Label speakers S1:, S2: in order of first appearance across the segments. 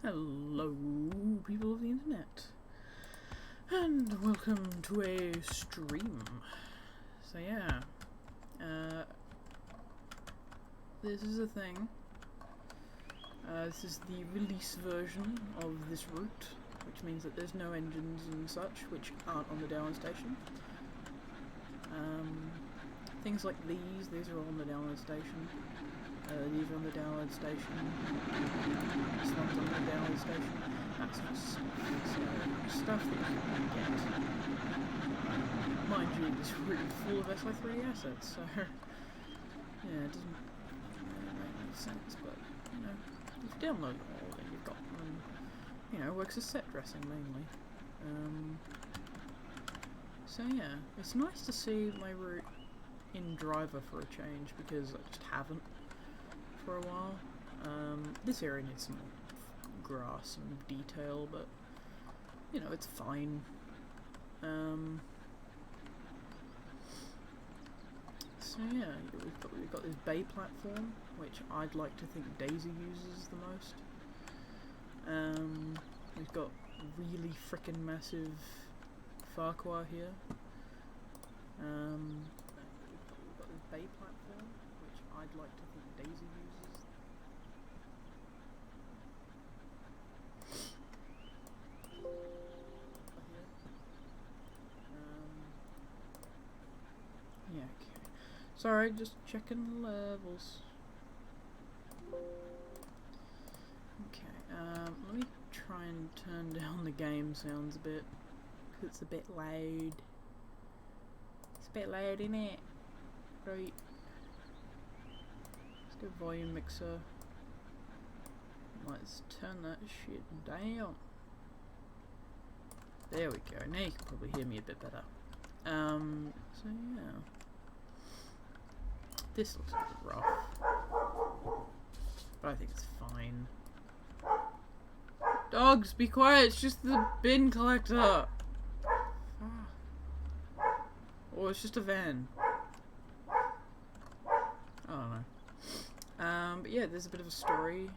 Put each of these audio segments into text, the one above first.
S1: Hello, people of the internet, and welcome to a stream. So yeah, this is a thing. This is the release version of this route, which means that there's no engines and such, which aren't on the download station. Things like these are on the download station. These are on the download station. This one's on the download station. That sort of stuff. So, stuff that you can get. Mind you, this route is full of SI3 assets, so yeah, it doesn't really make any sense, but you know, if you download it all, then you've got them. You know, it works as set dressing mainly. So yeah, it's nice to see my route in driver for a change, because I just haven't for a while. This area needs some more grass and detail, but you know, it's fine. So yeah, we've got this bay platform, which I'd like to think Daisy uses the most. We've got really frickin' massive Farquhar here. We've got this bay platform, which I'd like to think Daisy uses. Yeah, okay. Sorry, just checking levels. Okay, let me try and turn down the game sounds a bit, because it's a bit loud. It's a bit loud, innit? Right. Let's go volume mixer. Let's turn that shit down. There we go. Now you can probably hear me a bit better. So yeah. This looks a bit rough, but I think it's fine. Dogs, be quiet! It's just the bin collector! Or it's just a van. I don't know. But yeah, there's a bit of a story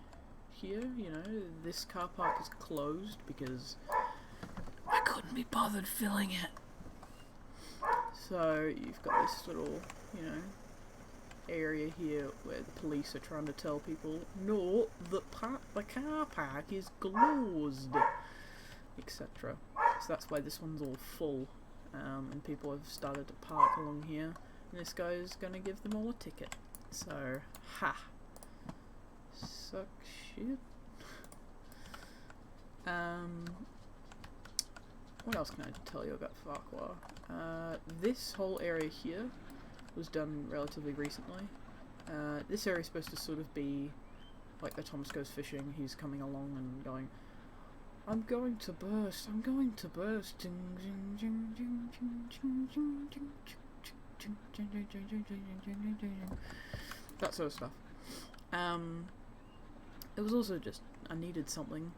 S1: here, you know. This car park is closed because I couldn't be bothered filling it. So you've got this little, you know, area here where the police are trying to tell people, no, the car park is closed, etc. So that's why this one's all full, and people have started to park along here, and this guy's gonna give them all a ticket. So, ha! Suck shit. What else can I tell you about Farquhar? This whole area here was done relatively recently. This area is supposed to sort of be like the Thomas Goes Fishing. He's coming along and going, I'm going to burst, I'm going to burst. That sort of stuff. It was also just, I needed something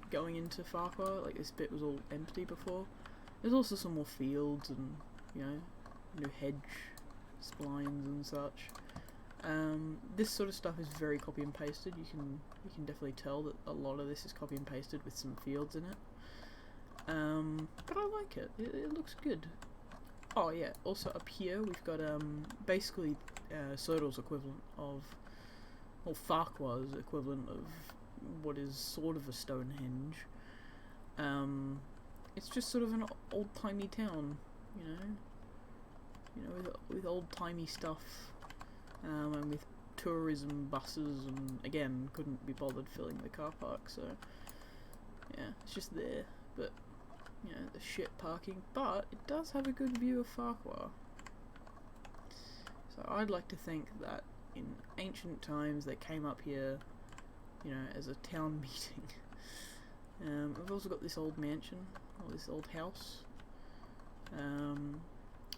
S1: going into Farquhar. Like, this bit was all empty before. There's also some more fields and, you know, new hedge splines and such. This sort of stuff is very copy and pasted. You can definitely tell that a lot of this is copy and pasted with some fields in it. But I like it. It looks good. Oh yeah, also up here we've got basically Sodal's equivalent of, or Farquhar's equivalent of what is sort of a Stonehenge. It's just sort of an old-timey town, you know, with old-timey stuff, and with tourism buses, and again, couldn't be bothered filling the car park, so yeah, it's just there, but you know, the shit parking, but it does have a good view of Farquhar. So I'd like to think that in ancient times they came up here, you know, as a town meeting. We've also got this old mansion, or this old house,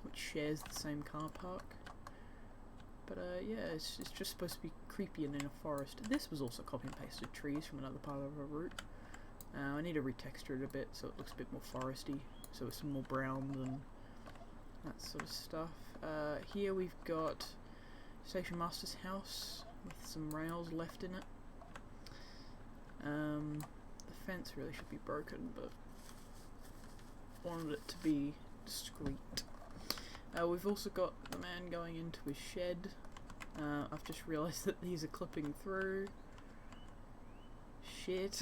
S1: which shares the same car park. But yeah, it's just supposed to be creepy and in a forest. This was also copy and pasted trees from another part of a route. I need to retexture it a bit so it looks a bit more foresty, so it's some more browns and that sort of stuff. Here we've got Station Master's house with some rails left in it. The fence really should be broken, but wanted it to be discreet. We've also got the man going into his shed. I've just realised that these are clipping through. Shit.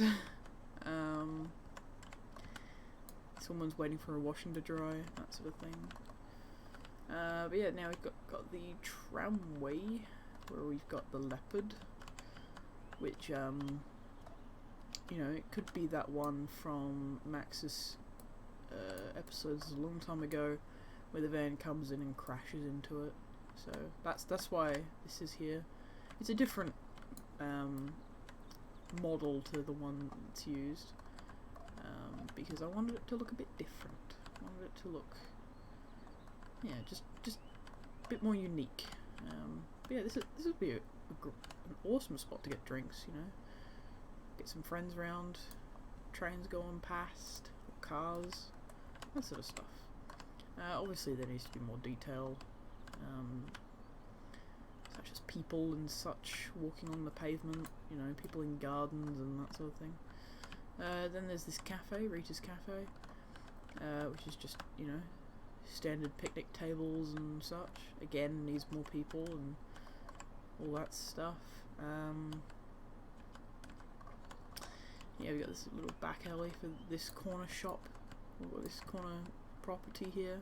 S1: Someone's waiting for a washing to dry, that sort of thing. But yeah, now we've got the tramway, where we've got the leopard, which, you know, it could be that one from Max's episodes a long time ago, where the van comes in and crashes into it. So that's why this is here. It's a different model to the one that's used, because I wanted it to look a bit different. I wanted it to look, yeah, just a bit more unique. But yeah, this would be an awesome spot to get drinks. You know, get some friends round, trains going past, or cars, that sort of stuff. Obviously there needs to be more detail, such as people and such walking on the pavement, you know, people in gardens and that sort of thing. Then there's this cafe, Rita's Cafe, which is just, you know, standard picnic tables and such. Again, needs more people and all that stuff. Yeah, we got this little back alley for this corner shop, or this corner property here.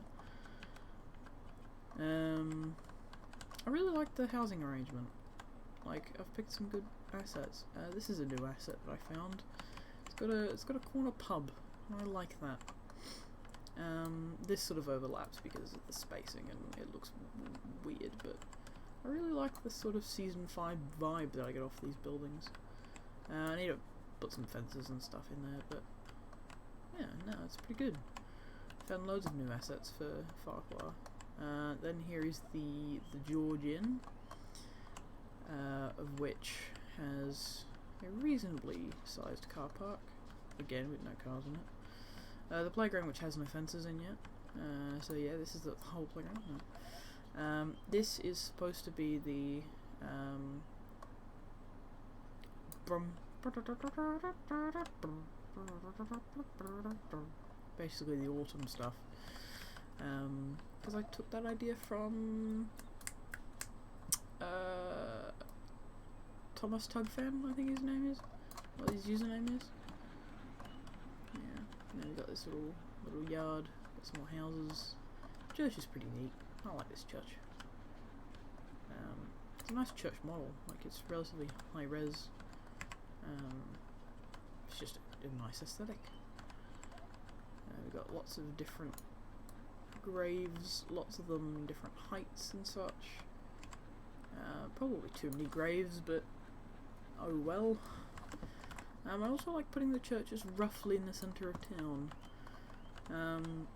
S1: I really like the housing arrangement. Like, I've picked some good assets. This is a new asset that I found. It's got a corner pub. I like that. This sort of overlaps because of the spacing and it looks weird, but I really like the sort of season 5 vibe that I get off these buildings. I need to put some fences and stuff in there, but yeah, no, it's pretty good. Found loads of new assets for Farquhar. Then here is the George Inn, of which has a reasonably sized car park, again with no cars in it. The playground, which has no fences in yet. So yeah, this is the whole playground. No. This is supposed to be the basically the autumn stuff. Because I took that idea from Thomas Tugfan, I think his name is. What his username is. Yeah. And then we've got this little yard, got some more houses. Church is pretty neat. I like this church. It's a nice church model, like it's relatively high res. It's just a nice aesthetic. We've got lots of different graves, lots of them in different heights and such. Probably too many graves, but oh well. I also like putting the churches roughly in the centre of town,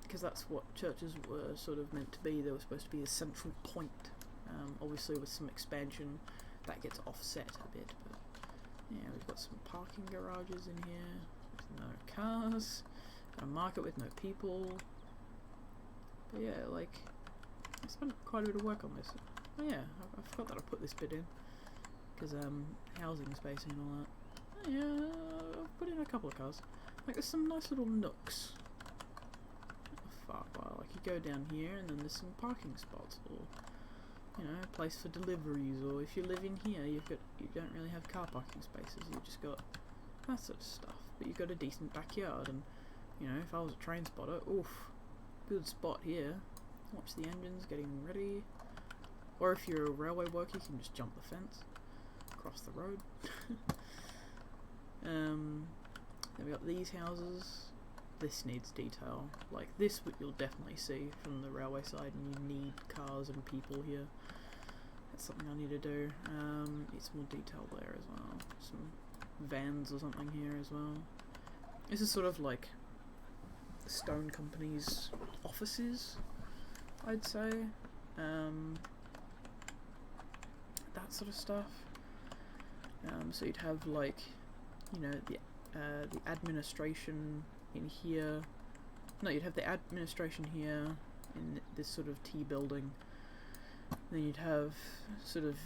S1: because that's what churches were sort of meant to be. They were supposed to be a central point. Obviously with some expansion that gets offset a bit, but yeah, we've got some parking garages in here with no cars, a market with no people. But yeah, like, I spent quite a bit of work on this. Oh yeah, I forgot that I put this bit in, because housing spacing and all that. Oh yeah, I've put in a couple of cars. Like, there's some nice little nooks. Farquhar, like you go down here and then there's some parking spots, or you know, a place for deliveries, or if you live in here, you don't really have car parking spaces. You've just got that sort of stuff. But you've got a decent backyard, and you know, if I was a train spotter, oof, good spot here. Watch the engines getting ready. Or if you're a railway worker, you can just jump the fence, across the road. Then we got these houses. This needs detail. Like this, you'll definitely see from the railway side, and you need cars and people here. That's something I need to do. Need some more detail there as well. Some vans or something here as well. This is sort of like the Stone Company's offices, I'd say. That sort of stuff. So you'd have, like, you know, the administration in here. No, you'd have the administration here in this sort of T building. Then you'd have sort of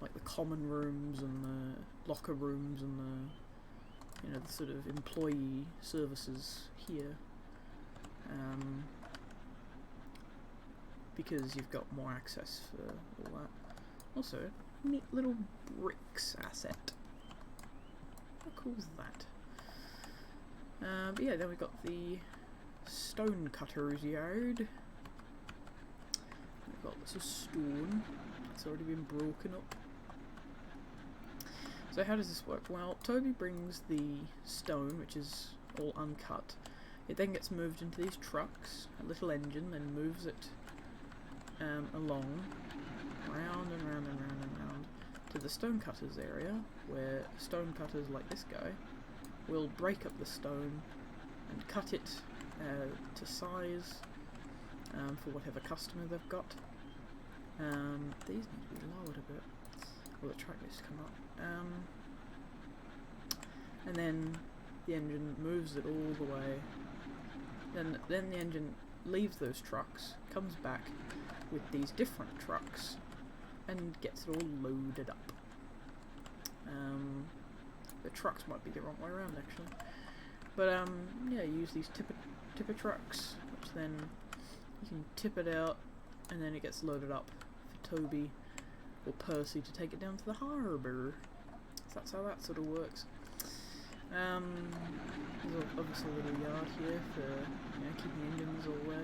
S1: like the common rooms and the locker rooms and you know, the sort of employee services here, because you've got more access for all that. Also, neat little bricks asset. How cool is that? But yeah, then we've got the stone cutter's yard. We've got lots of stone. It's already been broken up. So how does this work? Well, Toby brings the stone, which is all uncut. It then gets moved into these trucks. A little engine then moves it along, round and round and round and round, to the stone cutters area, where stone cutters like this guy will break up the stone and cut it to size for whatever customer they've got. These need to be lowered a bit. Well, the track needs to come up. And then the engine moves it all the way. Then the engine leaves those trucks, comes back with these different trucks, and gets it all loaded up. The trucks might be the wrong way around actually. But yeah, you use these tipper trucks, which then you can tip it out, and then it gets loaded up for Toby or Percy to take it down to the harbour. So that's how that sort of works. There's obviously a little yard here for, you know, keeping engines all the way.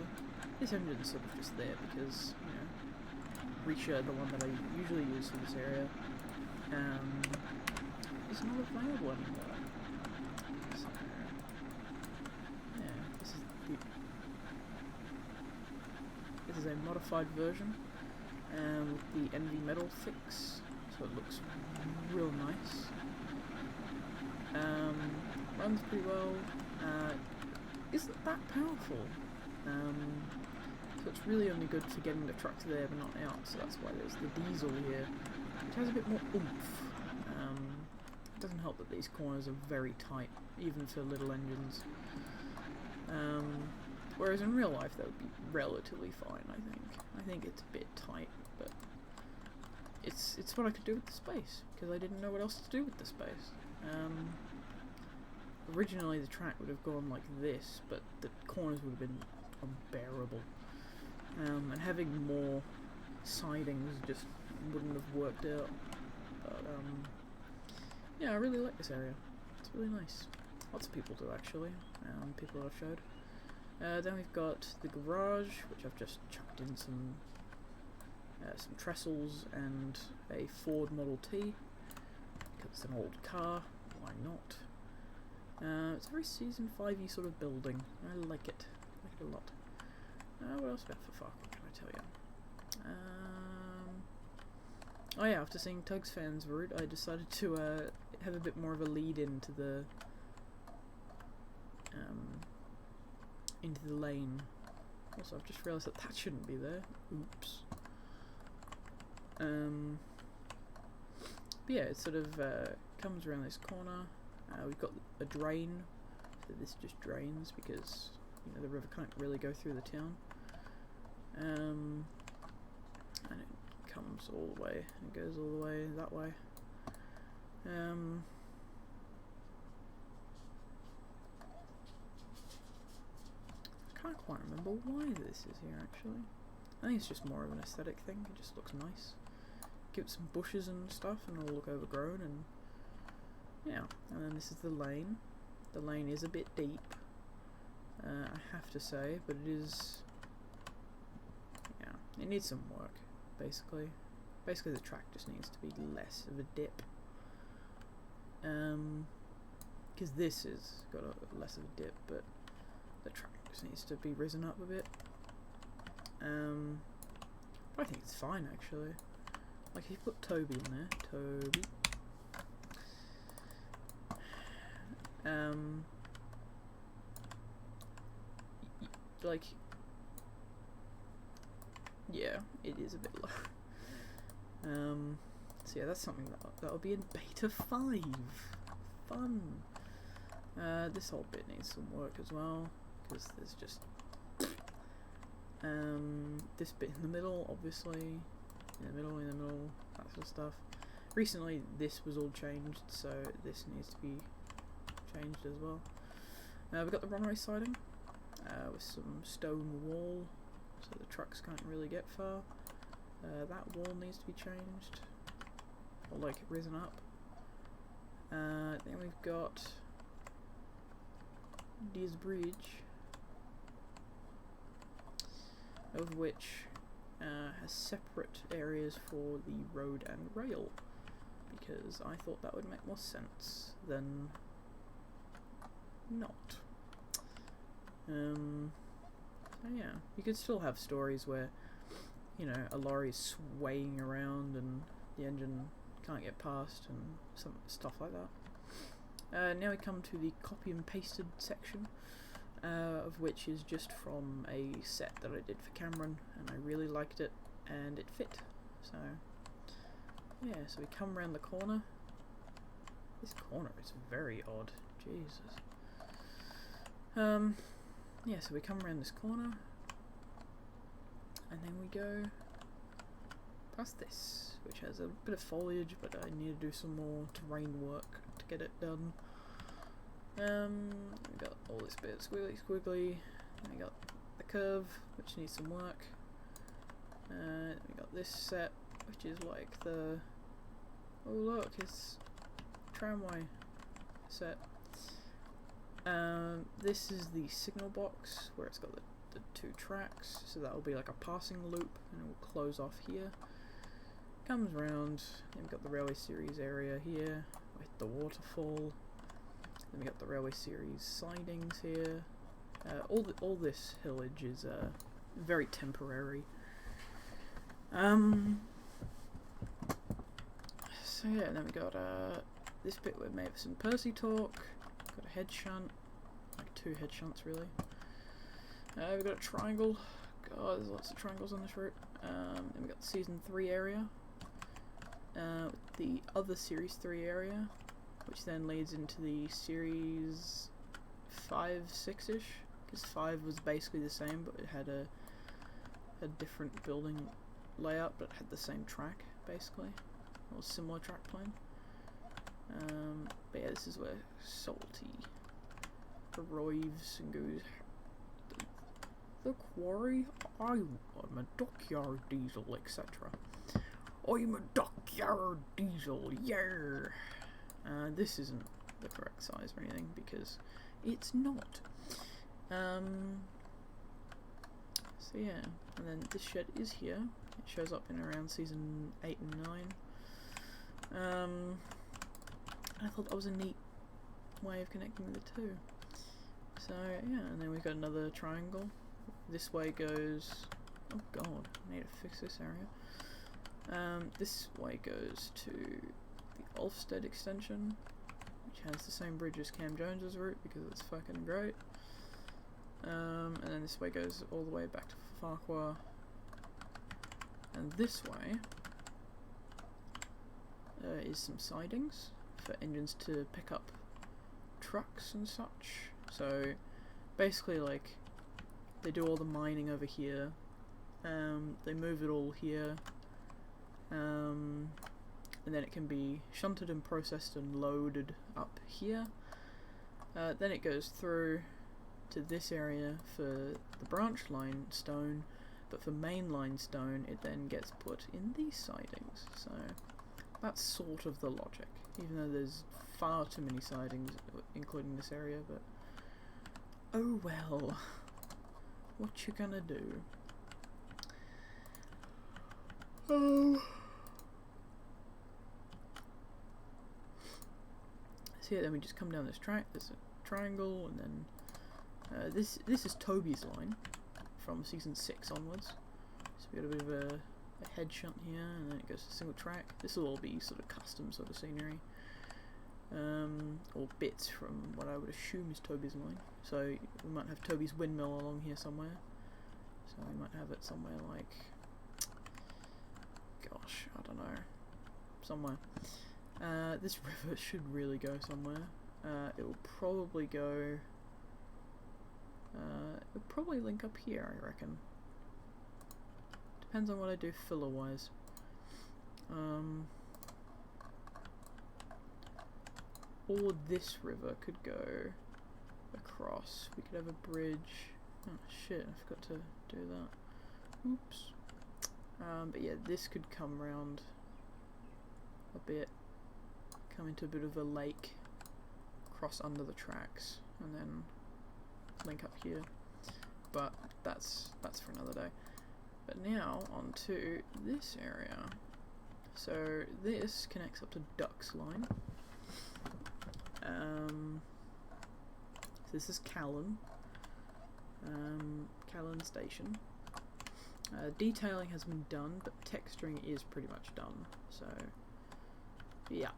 S1: This engine's sort of just there because, you know, Risha, the one that I usually use for this area, is not available anymore. So, yeah, this is a modified version with the Envy Metal fix, so it looks real nice. Runs pretty well. Isn't that powerful. So it's really only good for getting the truck to there but not out, so that's why there's the diesel here, which has a bit more oomph. It doesn't help that these corners are very tight, even for little engines. Whereas in real life that would be relatively fine, I think. I think it's a bit tight, but it's what I could do with the space, because I didn't know what else to do with the space. Originally the track would have gone like this, but the corners would have been unbearable. And having more sidings just wouldn't have worked out. But yeah, I really like this area. It's really nice. Lots of people do actually. People I've showed. Then we've got the garage, which I've just chucked in some trestles and a Ford Model T. Because it's an old car, why not? It's a very Season 5-y sort of building. I like it. I like it a lot. What else about for Farquhar can I tell you? Oh yeah, after seeing Tugs Fans Route, I decided to have a bit more of a lead into the lane. Also, I've just realised that that shouldn't be there. Oops. But yeah, it sort of comes around this corner. We've got a drain, so this just drains because, you know, the river can't really go through the town. And it comes all the way, it goes all the way that way. I can't quite remember why this is here actually. I think it's just more of an aesthetic thing, it just looks nice. Give it some bushes and stuff and it'll look overgrown, and yeah, and then this is the lane. The lane is a bit deep, I have to say, but it is, yeah, it needs some work, basically. Basically the track just needs to be less of a dip. Because this has got a less of a dip, but the track just needs to be risen up a bit. But I think it's fine actually. Like if you put Toby in there, Toby. Like, yeah, it is a bit low. So yeah, that's something that'll be in beta 5. Fun. This whole bit needs some work as well, because there's just this bit in the middle, obviously, in the middle, that sort of stuff. Recently, this was all changed, so this needs to be changed as well. We've got the runway siding with some stone wall, so the trucks can't really get far. That wall needs to be changed, or like risen up. Then we've got this bridge, of which has separate areas for the road and rail, because I thought that would make more sense than not. So yeah, you could still have stories where, you know, a lorry's swaying around and the engine can't get past and some stuff like that. Now we come to the copy and pasted section, of which is just from a set that I did for Cameron, and I really liked it and it fit. So yeah, so we come around the corner. This corner is very odd, Jesus. Yeah, so we come around this corner and then we go past this, which has a bit of foliage, but I need to do some more terrain work to get it done. We got all this bit squiggly squiggly, and we got the curve, which needs some work. We got this set, which is like the, oh look, it's tramway set. This is the signal box where it's got the two tracks, so that will be like a passing loop, and it will close off here. Comes round, then we've got the Railway Series area here with the waterfall. Then we got the Railway Series sidings here. All this hillage is very temporary. So yeah, then we got this bit with Mavis and Percy talk. Got a head shunt, like two head shunts really. We've got a triangle. God, there's lots of triangles on this route. Then we got the Season 3 area. The other Series 3 area, which then leads into the Series 5, 6-ish, because 5 was basically the same, but it had a different building layout, but it had the same track, basically, or similar track plan. But yeah, this is where Salty arrives and goes, the quarry, I'm a dockyard diesel, etc. I'm a dockyard diesel, yeah! This isn't the correct size or anything, because it's not. So yeah, and then this shed is here. It shows up in around Season 8 and 9. I thought that was a neat way of connecting the two. So yeah, and then we've got another triangle. This way goes, oh god, I need to fix this area. This way goes to the Ulfstead extension, which has the same bridge as Cam Jones's route because it's fucking great. And then this way goes all the way back to Farquhar. And this way is some sidings for engines to pick up trucks and such. So basically, like, they do all the mining over here, they move it all here, and then it can be shunted and processed and loaded up here. Then it goes through to this area for the branch line stone, but for mainline stone it then gets put in these sidings. So that's sort of the logic, even though there's far too many sidings including this area, but oh well, what you gonna do? Oh. So yeah, then we just come down this track, there's a triangle, and then this is Toby's line from Season 6 onwards. So we got a bit of a head shunt here, and then it goes to single track. This will all be sort of custom sort of scenery, or bits from what I would assume is Toby's line. So we might have Toby's windmill along here somewhere. So we might have it somewhere like, gosh, I don't know, somewhere. This river should really go somewhere. It will probably go. It'll probably link up here, I reckon. Depends on what I do filler wise. or this river could go across. We could have a bridge. Oh shit, I forgot to do that. Oops. But yeah, this could come round a bit, come into a bit of a lake, cross under the tracks, and then link up here. But that's for another day. But now on to this area. So this connects up to Duck's Line. So this is Callan. Callan Station. Detailing has been done, but texturing is pretty much done. So, yep.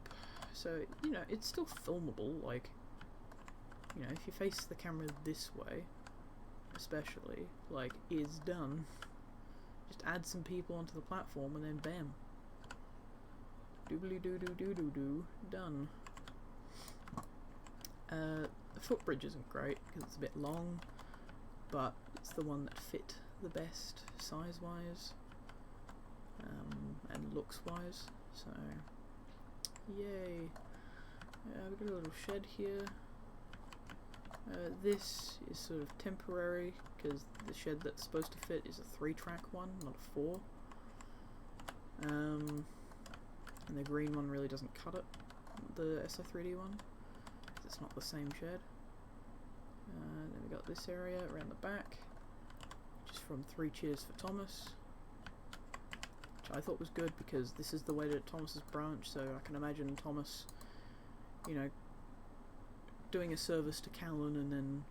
S1: So, you know, it's still filmable. Like, you know, if you face the camera this way, especially, like, is done. Just add some people onto the platform and then bam. Doobly doo doo doo doo doo. Done. The footbridge isn't great because it's a bit long, but it's the one that fit the best size-wise and looks-wise. So, yay! We've got a little shed here. This is sort of temporary because the shed that's supposed to fit is a 3-track one, not a 4. And the green one really doesn't cut it, the SO3D one, because it's not the same shed. Then we got this area around the back, which is from 3 Cheers for Thomas, which I thought was good because this is the way to Thomas's branch, so I can imagine Thomas, you know, doing a service to Callan and then,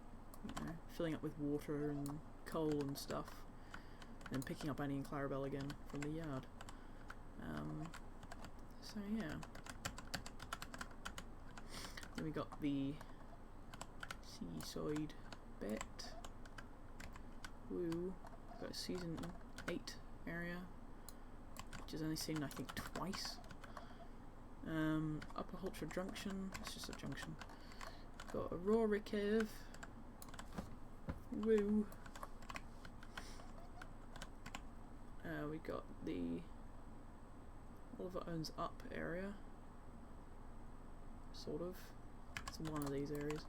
S1: you know, filling up with water and coal and stuff, and picking up Annie and Clarabelle again from the yard. So yeah. Then we got the seaside bit. Woo. Got a season 8 area, which is only seen I think twice. Upper Hultra Junction, it's just a junction. Got Aurora Cave. Woo. We got the Oliver Owns Up area. Sort of. It's one of these areas.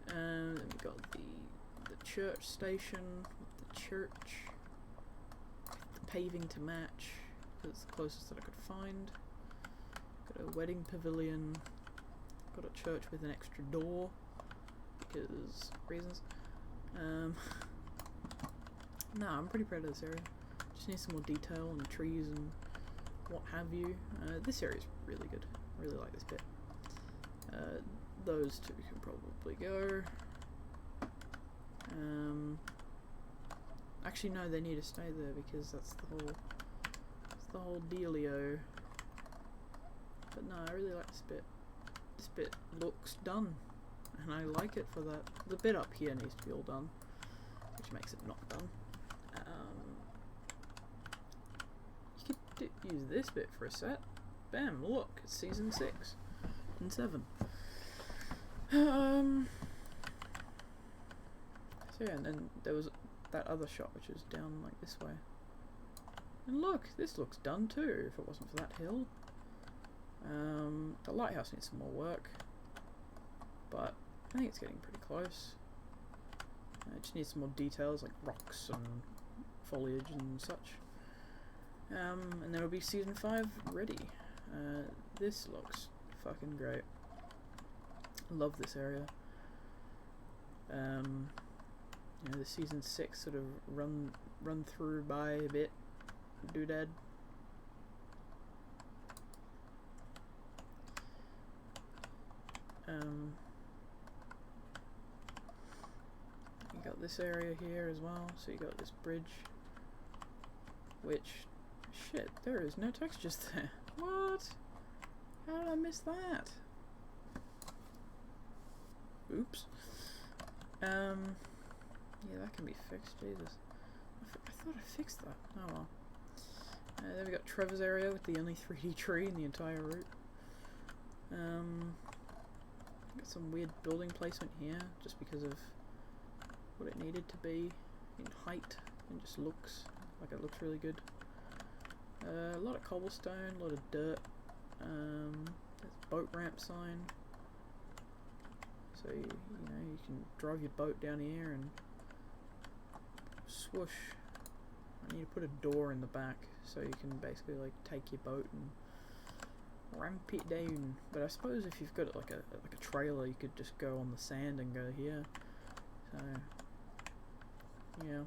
S1: And then we got the church station with the church. The paving to match, because it's the closest that I could find. Got a wedding pavilion. Got a church with an extra door, because reasons. Nah, I'm pretty proud of this area. Just need some more detail and trees and what have you. This area is really good. I really like this bit. Those two can probably go. Actually, no, they need to stay there because that's the whole dealio. But no, I really like this bit. This bit looks done, and I like it for that. The bit up here needs to be all done, which makes it not done. You could use this bit for a set. Bam! Look, it's season 6 and 7. So yeah, and then there was that other shot which is down like this way. And look, this looks done too. If it wasn't for that hill. The lighthouse needs some more work, but I think it's getting pretty close. It just needs some more details like rocks and foliage and such. And then it'll be season 5 ready. This looks fucking great. Love this area. You know, the season 6 sort of run through by a bit. Doodad. You got this area here as well, so you got this bridge, which, shit, there is no textures there. What? How did I miss that? Oops. Yeah, that can be fixed, Jesus. I thought I fixed that. Oh well. Then we got Trevor's area with the only 3D tree in the entire route. Got some weird building placement here, just because of what it needed to be in height, and just looks like it looks really good. A lot of cobblestone, a lot of dirt. There's a boat ramp sign. So you know, you can drive your boat down here and swoosh. I need to put a door in the back so you can basically like take your boat and ramp it down. But I suppose if you've got like a trailer, you could just go on the sand and go here. So yeah.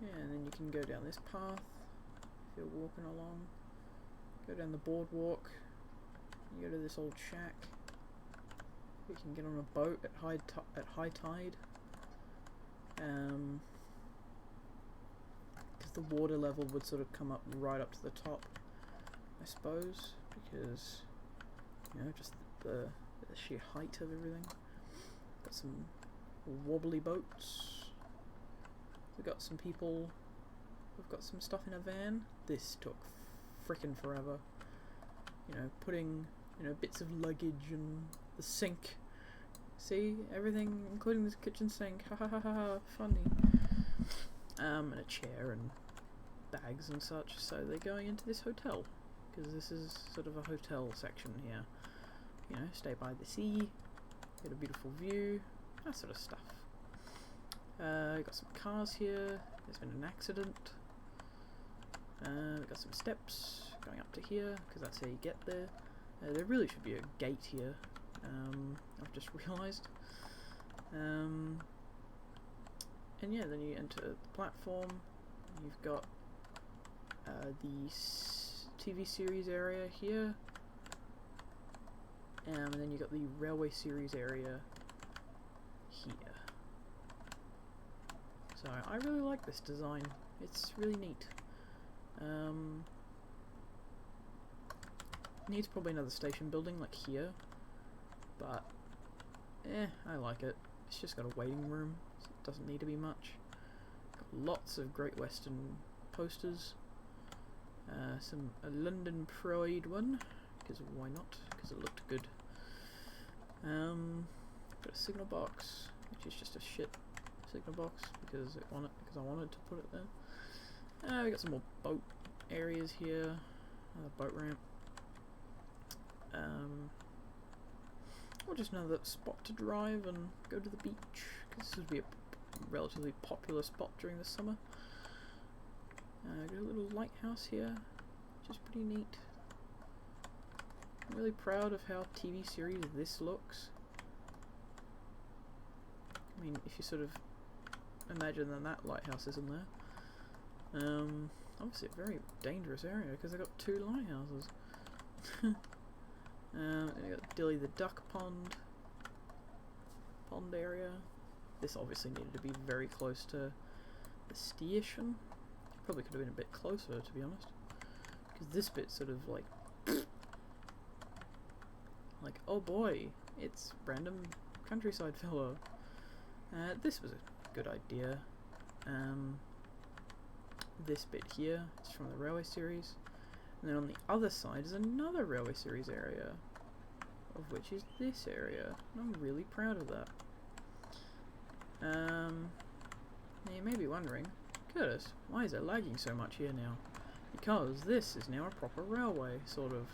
S1: Yeah, and then you can go down this path if you're walking along. Go down the boardwalk. You go to this old shack. You can get on a boat at high tide. Because the water level would sort of come up right up to the top, I suppose, because you know, just the sheer height of everything. Got some wobbly boats. We've got some people. We've got some stuff in a van. This took frickin' forever. You know, putting bits of luggage and the sink. See, everything, including this kitchen sink. Ha ha ha ha, funny. And a chair and bags and such. So they're going into this hotel, because this is sort of a hotel section here. You know, stay by the sea, get a beautiful view, that sort of stuff. Got some cars here. There's been an accident. We've got some steps going up to here, because that's how you get there. There really should be a gate here. I've just realised. And yeah, then you enter the platform. You've got the TV series area here. And then you've got the railway series area here. So I really like this design. It's really neat. Needs probably another station building like here, but I like it. It's just got a waiting room, so it doesn't need to be much. Got lots of Great Western posters. A London Pride one, because why not? Because it looked good. Got a signal box, which is just a shit signal box because I wanted to put it there. We got some more boat areas here. Another boat ramp. Or just another spot to drive and go to the beach, because this would be a relatively popular spot during the summer. Got a little lighthouse here, which is pretty neat. I'm really proud of how TV series this looks. I mean, if you sort of imagine that lighthouse isn't there. Obviously a very dangerous area because they've got 2 lighthouses. We got Dilly the Duck Pond area. This obviously needed to be very close to the station. Probably could have been a bit closer, to be honest, because this bit's sort of like oh boy, it's random countryside fella. This was a good idea. This bit here is from the railway series. And then on the other side is another railway series area, of which is this area. And I'm really proud of that. Now you may be wondering, Curtis, why is it lagging so much here now? Because this is now a proper railway, sort of.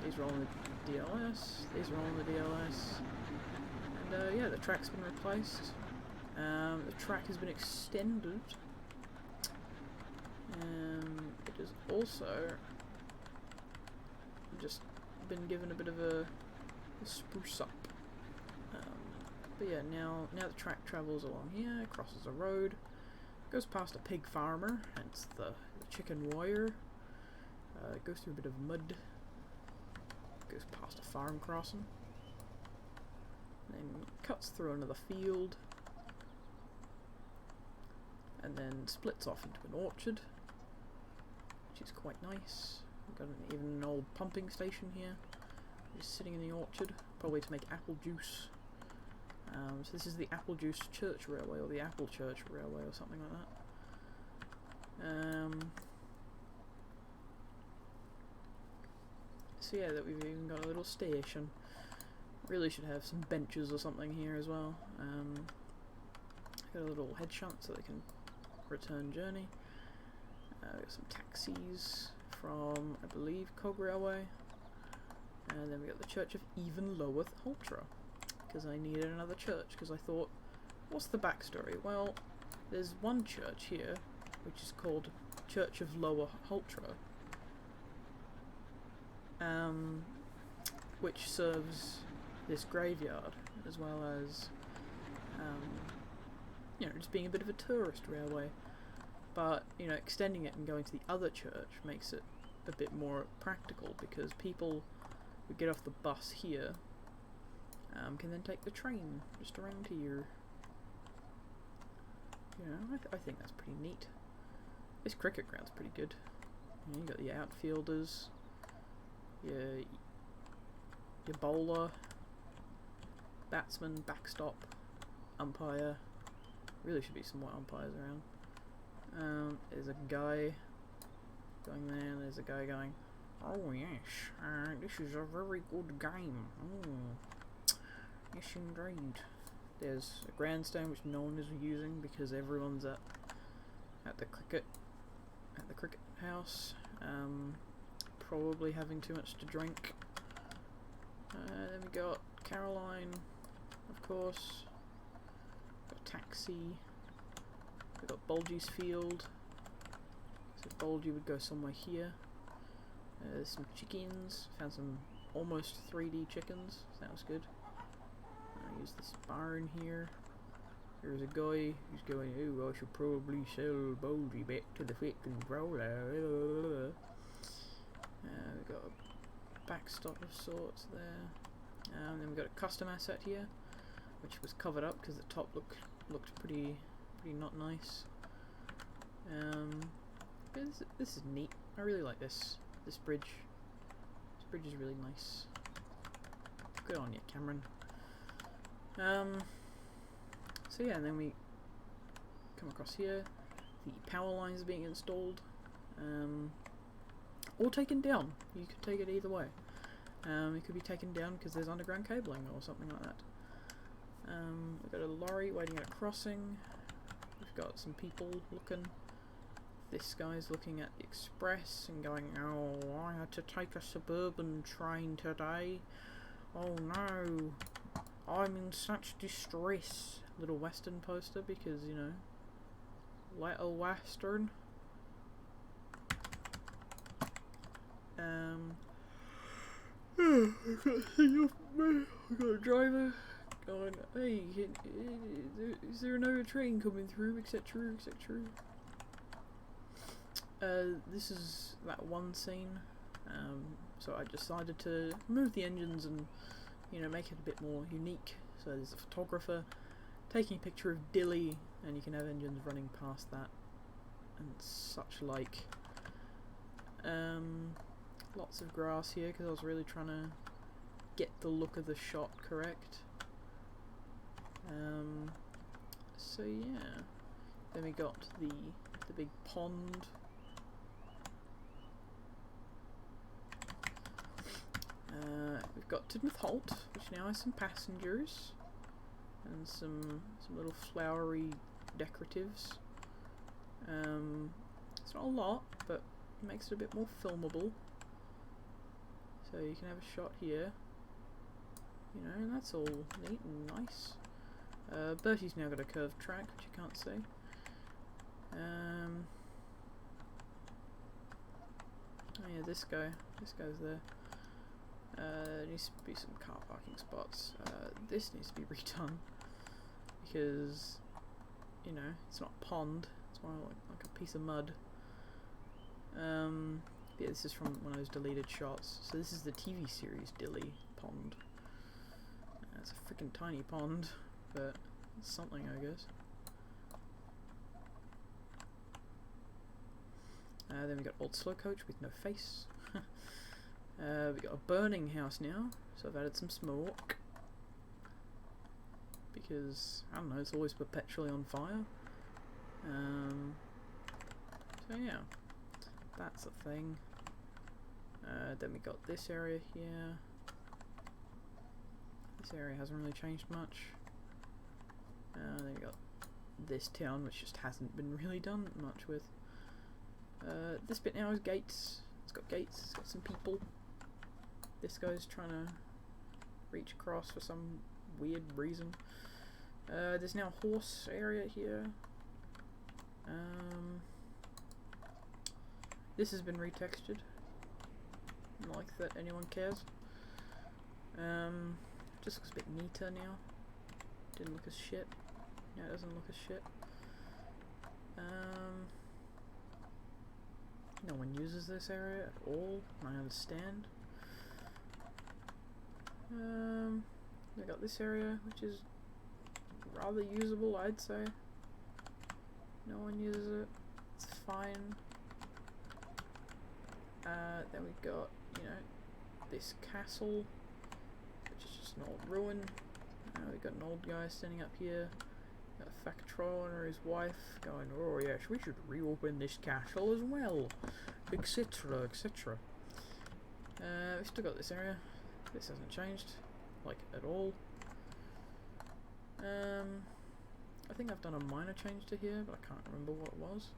S1: These are all on the DLS, these are all on the DLS. And yeah, the track's been replaced. The track has been extended. It has also just been given a bit of a spruce up. But yeah, now the track travels along here, crosses a road, goes past a pig farmer, hence the chicken wire. Goes through a bit of mud, goes past a farm crossing, then cuts through another field, and then splits off into an orchard, which is quite nice. We've got even an old pumping station here, just sitting in the orchard, probably to make apple juice. So this is the Apple Juice Church Railway, or the Apple Church Railway, or something like that. So yeah, that we've even got a little station. Really should have some benches or something here as well. Got a little head shunt so they can return journey. Got some taxis from, I believe, Cog Railway. And then we got the Church of Even Lower Hultra, because I needed another church, because I thought, what's the backstory? Well, there's one church here, which is called Church of Lower Hultra, which serves this graveyard, as well as, you know, just being a bit of a tourist railway. But, you know, extending it and going to the other church makes it a bit more practical, because people who get off the bus here can then take the train just around here. You know, I think that's pretty neat. This cricket ground's pretty good. You know, you got the outfielders, your bowler, batsman, backstop, umpire. Really should be some more umpires around. There's a guy going there, there's a guy going, oh yes, this is a very good game. Yes indeed. There's a grandstand which no one is using because everyone's at the cricket house, probably having too much to drink. Then we got Caroline, of course. Got Taxi. We got Bulgy's Field. So Bulgy would go somewhere here. There's some chickens. Found some almost 3D chickens. That was good. Use this barn here. There's a guy who's going, oh, I should probably sell Bulgy back to the fit controller. We've got a backstop of sorts there. And then we've got a custom asset here, which was covered up because the top looked pretty not nice. This is neat. I really like this bridge. This bridge is really nice. Good on you, Cameron. So yeah, and then we come across here. The power lines are being installed, or taken down. You could take it either way. It could be taken down because there's underground cabling or something like that. We've got a lorry waiting at a crossing. We've got some people looking. This guy's looking at the express and going, oh, I had to take a suburban train today. Oh no, I'm in such distress. Little Western poster because, you know, Little Western. I've got a driver going, hey, is there another train coming through, etc, etc. This is that one scene, so I decided to remove the engines and, you know, make it a bit more unique. So there's a photographer taking a picture of Dilly, and you can have engines running past that and such like. Lots of grass here because I was really trying to get the look of the shot correct. So yeah, then we got the big pond. We've got Tidmouth Holt, which now has some passengers and some little flowery decoratives. It's not a lot, but it makes it a bit more filmable. So you can have a shot here, you know, and that's all neat and nice. Bertie's now got a curved track, which you can't see. Oh yeah, this guy's there. There needs to be some car parking spots. This needs to be redone because, you know, it's not a pond, it's more like a piece of mud. Yeah, this is from one of those deleted shots. So this is the TV series Dilly Pond. It's a freaking tiny pond, but it's something, I guess. Then we got Old Slow Coach with no face. We got a burning house now, so I've added some smoke. Because, I don't know, it's always perpetually on fire. So yeah, that's a thing. Then we got this area here. This area hasn't really changed much. Then we got this town, which just hasn't been really done much with. This bit now is gates. It's got gates, it's got some people. This guy's trying to reach across for some weird reason. There's now a horse area here. This has been retextured. Not like that anyone cares. Just looks a bit neater now. Didn't look as shit. Yeah, it doesn't look as shit. No one uses this area at all, I understand. We got this area, which is rather usable, I'd say. No one uses it. It's fine. Then we got, you know, this castle, which is just an old ruin. We got an old guy standing up here. Got Factron or his wife going, oh yes, we should reopen this castle as well, etc, etc. We still got this area. This hasn't changed, like, at all. I think I've done a minor change to here, but I can't remember what it was.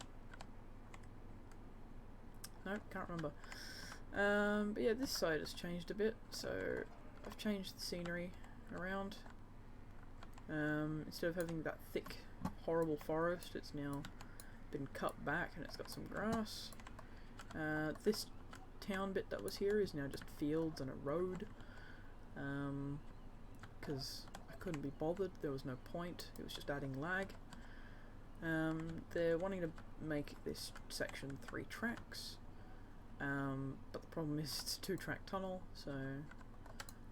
S1: No, can't remember. But yeah, this side has changed a bit, so I've changed the scenery around. Instead of having that thick, horrible forest, it's now been cut back and it's got some grass. This town bit that was here is now just fields and a road, because I couldn't be bothered, there was no point, it was just adding lag. They're wanting to make this section 3 tracks, but the problem is it's a 2-track tunnel, so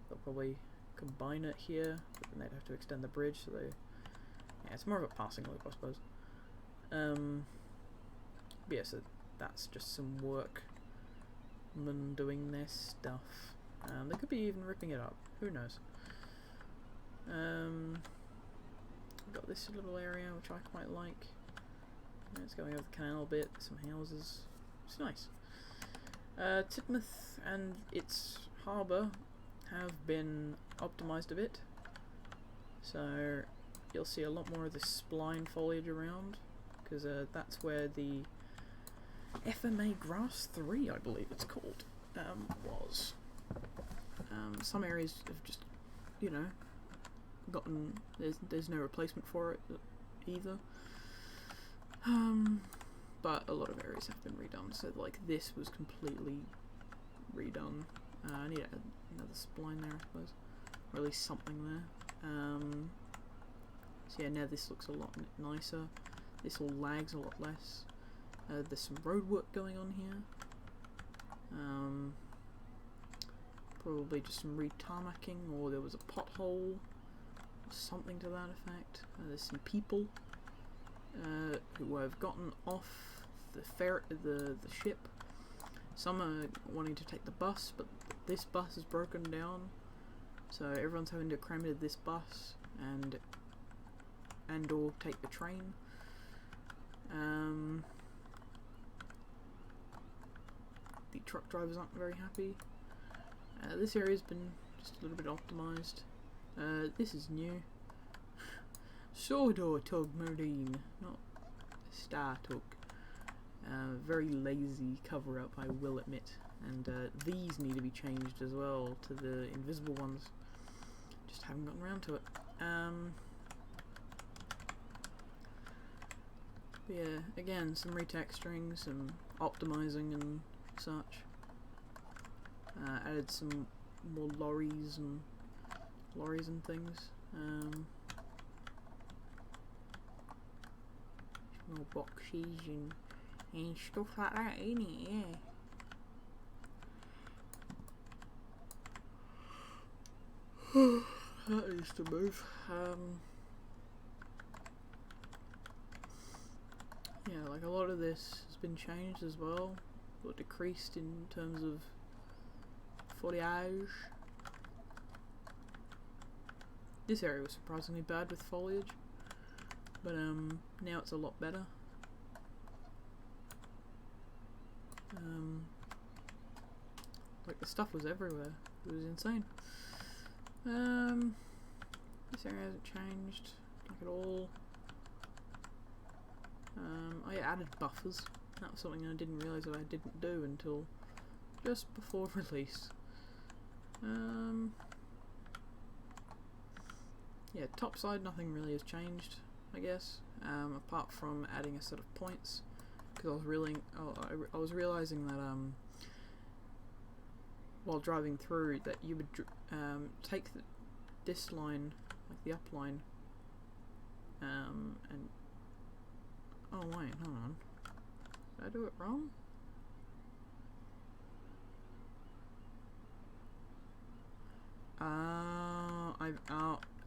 S1: they'll probably combine it here, but then they'd have to extend the bridge, so they... yeah, it's more of a passing loop, I suppose. But yeah, so that's just some workmen doing their stuff. They could be even ripping it up, who knows. We've got this little area which I quite like. It's going over the canal a bit, some houses, it's nice. Tidmouth and its harbour have been optimised a bit, so you'll see a lot more of this spline foliage around, because that's where the FMA Grass 3, I believe it's called, was. Some areas have just, you know, gotten, there's no replacement for it either, but a lot of areas have been redone, so like this was completely redone. I need to add another spline there, I suppose, or at least something there. So yeah, now this looks a lot nicer. This all lags a lot less. There's some road work going on here. Probably just some re-tarmacking, or there was a pothole, or something to that effect. There's some people who have gotten off the ship. Some are wanting to take the bus, but this bus is broken down, so everyone's having to cram into this bus and or take the train. The truck drivers aren't very happy. This area's been just a little bit optimised. This is new. Sodor Tug Marine, not Star Tug. Very lazy cover up, I will admit. And these need to be changed as well to the invisible ones. Just haven't gotten around to it. But yeah, again, some retexturing, some optimizing and such. Added some more lorries and things. More boxes and stuff like that, ain't it? Yeah. That needs to move. Yeah, like a lot of this has been changed as well, or decreased in terms of foliage. This area was surprisingly bad with foliage, but now it's a lot better. Like the stuff was everywhere. It was insane. This area hasn't changed like at all. I added buffers. That was something I didn't realise that I didn't do until just before release. Yeah, top side, nothing really has changed, I guess, apart from adding a set of points, because I was realizing that while driving through, that you would take this line, like the up line, and oh wait, hold on, did I do it wrong?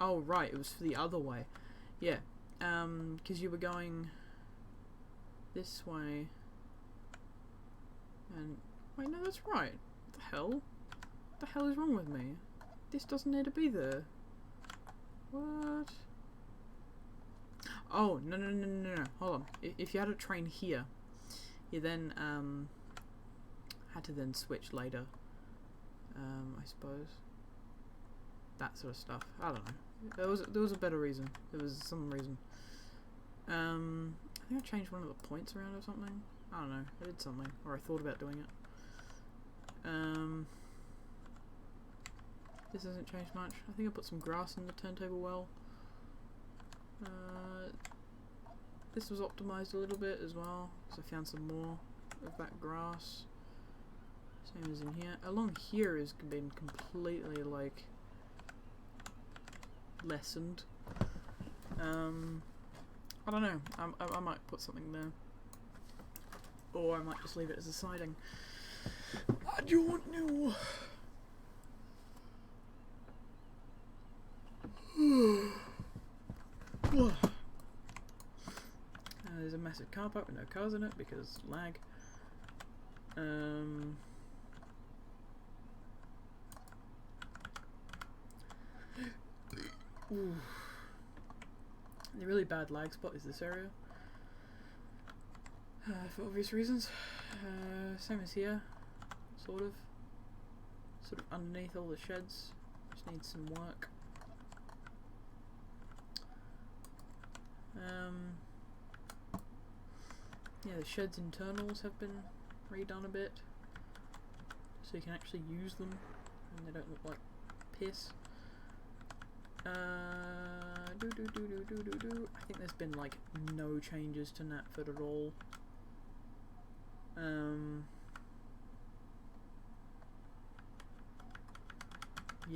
S1: Oh right, it was for the other way. Yeah, because you were going this way, and wait, no, that's right. What the hell? What the hell is wrong with me? This doesn't need to be there. What? Oh, no. Hold on. If you had a train here, you then had to then switch later. I suppose. That sort of stuff. I don't know. There was a better reason. There was some reason. I think I changed one of the points around or something. I don't know. I did something, or I thought about doing it. This hasn't changed much. I think I put some grass in the turntable well. This was optimized a little bit as well, because I found some more of that grass. Same as in here. Along here has been completely like lessened. I don't know. I might put something there, or I might just leave it as a siding. I don't know. There's a massive car park with no cars in it because lag. Ooh. The really bad lag spot is this area, for obvious reasons. Same as here, sort of underneath all the sheds. Just needs some work. Yeah, the shed's internals have been redone a bit, so you can actually use them and they don't look like piss. I think there's been like no changes to Knapford at all.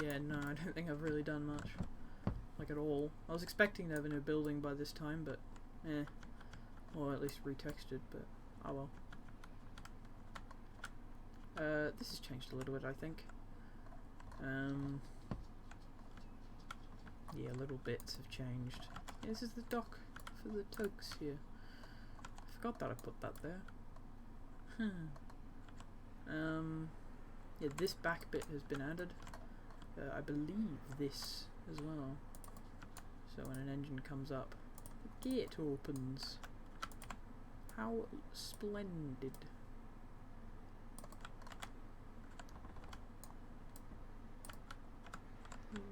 S1: Yeah, no, I don't think I've really done much, like at all. I was expecting to have a new building by this time, but or at least retextured, but oh well. This has changed a little bit, I think. Yeah, little bits have changed. Yeah, this is the dock for the toques here. I forgot that I put that there. Yeah, this back bit has been added. I believe this as well. So when an engine comes up, the gate opens. How splendid.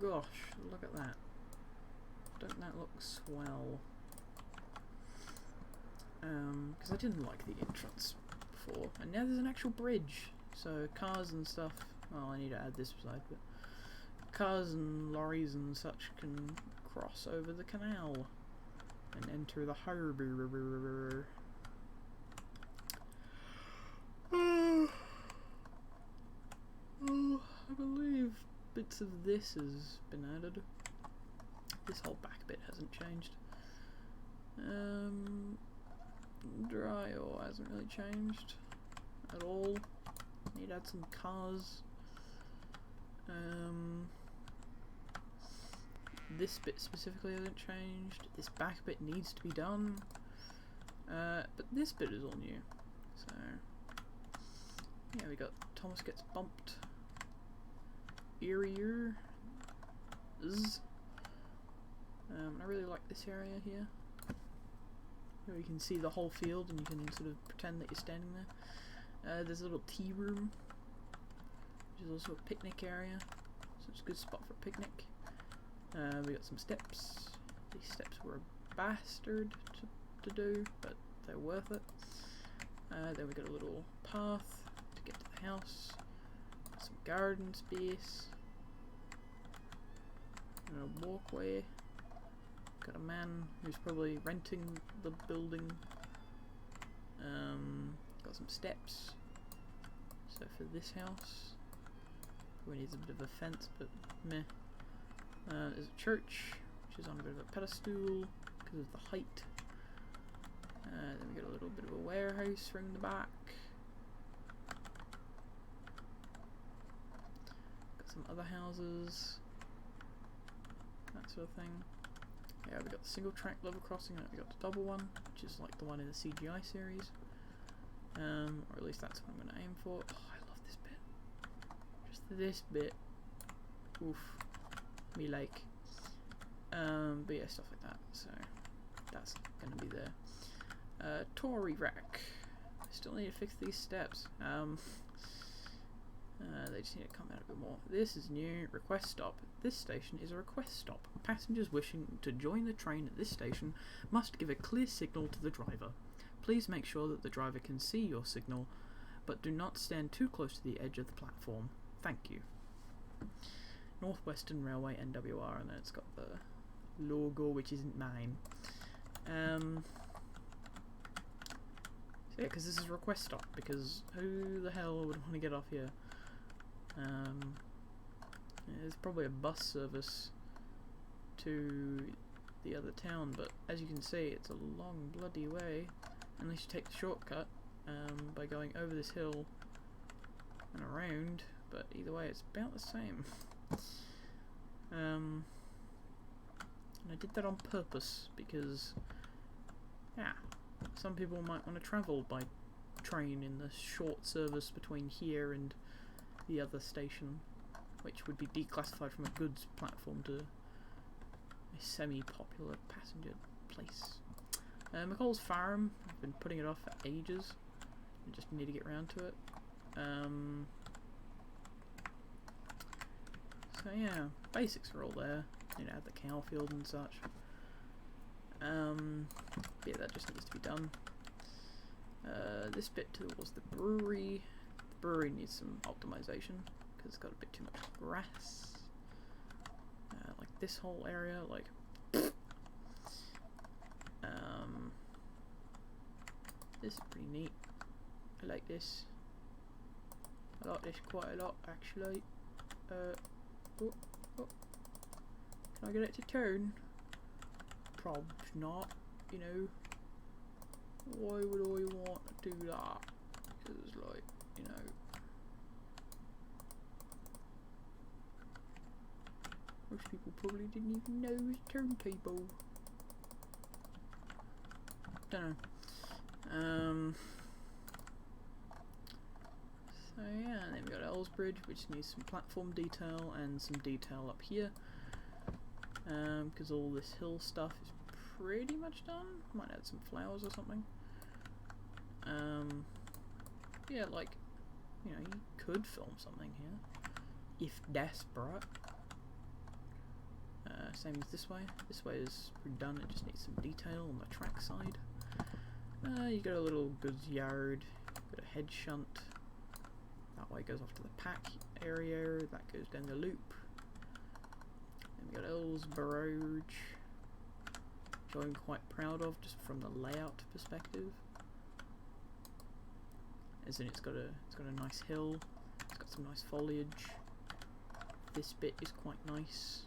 S1: Gosh, look at that. Don't that look swell? Because I didn't like the entrance before, and now there's an actual bridge, so cars and stuff, well, I need to add this side, but cars and lorries and such can cross over the canal and enter the harbour. I believe bits of this has been added. This whole back bit hasn't changed. Dry ore hasn't really changed at all. Need to add some cars. This bit specifically hasn't changed. This back bit needs to be done. But this bit is all new. So yeah, we got Thomas gets bumped. Eerier. I really like this area here. Where you can see the whole field and you can sort of pretend that you're standing there. There's a little tea room, which is also a picnic area, so it's a good spot for a picnic. We got some steps. These steps were a bastard to do, but they're worth it. Then we got a little path to get to the house. Some garden space. And a walkway. Got a man who's probably renting the building. Got some steps. So for this house, probably needs a bit of a fence, but meh. There's a church, which is on a bit of a pedestal because of the height. Then we got a little bit of a warehouse round the back. Got some other houses, that sort of thing. Yeah, we got the single track level crossing, and we got the double one, which is like the one in the CGI series. Or at least that's what I'm going to aim for. Oh, I love this bit. Just this bit. Oof. Me like. But yeah, stuff like that. So that's going to be there. Tory rack. I still need to fix these steps. They just need to come out a bit more. This is new. Request stop. This station is a request stop. Passengers wishing to join the train at this station must give a clear signal to the driver. Please make sure that the driver can see your signal, but do not stand too close to the edge of the platform. Thank you. Northwestern Railway NWR, and then it's got the logo, which isn't mine. So yeah, because this is a request stop, because who the hell would want to get off here? There's probably a bus service to the other town, but as you can see, it's a long bloody way, unless you take the shortcut by going over this hill and around, but either way it's about the same. And I did that on purpose because, yeah, some people might want to travel by train in the short service between here and the other station, which would be declassified from a goods platform to a semi-popular passenger place. McCall's Farm, I've been putting it off for ages. I just need to get around to it. So yeah, basics are all there. You know, the cow field and such. Yeah, that just needs to be done. This bit towards the brewery. The brewery needs some optimization because it's got a bit too much grass. Like this whole area, like. This is pretty neat. I like this. I like this quite a lot, actually. Oh. Can I get it to turn? Probably not, you know. Why would I want to do that? Because, like, you know. Most people probably didn't even know it was a turntable. Don't know. So yeah, and then we got Ellsbridge, which needs some platform detail and some detail up here. Because all this hill stuff is pretty much done. Might add some flowers or something. Yeah, like, you know, you could film something here if desperate. Same as this way. This way is pretty done. It just needs some detail on the track side. You got a little goods yard. Got a head shunt. That way goes off to the pack area. That goes down the loop. Then we got Ellsborough, which I'm quite proud of, just from the layout perspective. As in, it's got a nice hill. It's got some nice foliage. This bit is quite nice.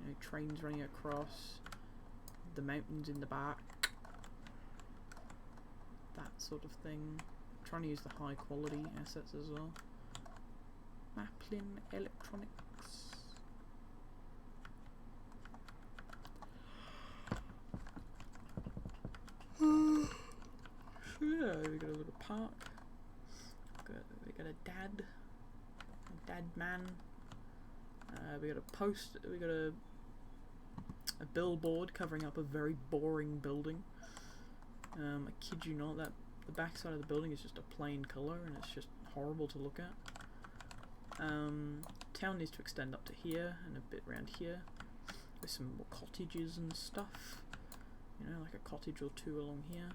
S1: You know, trains running across. The mountains in the back. That sort of thing. I'm trying to use the high quality assets as well. Maplin Electronics. Yeah, we got a little park. We got a dad man. We got a post. We got a billboard covering up a very boring building. I kid you not, that the back side of the building is just a plain colour and it's just horrible to look at. Town needs to extend up to here and a bit around here with some more cottages and stuff. You know, like a cottage or two along here.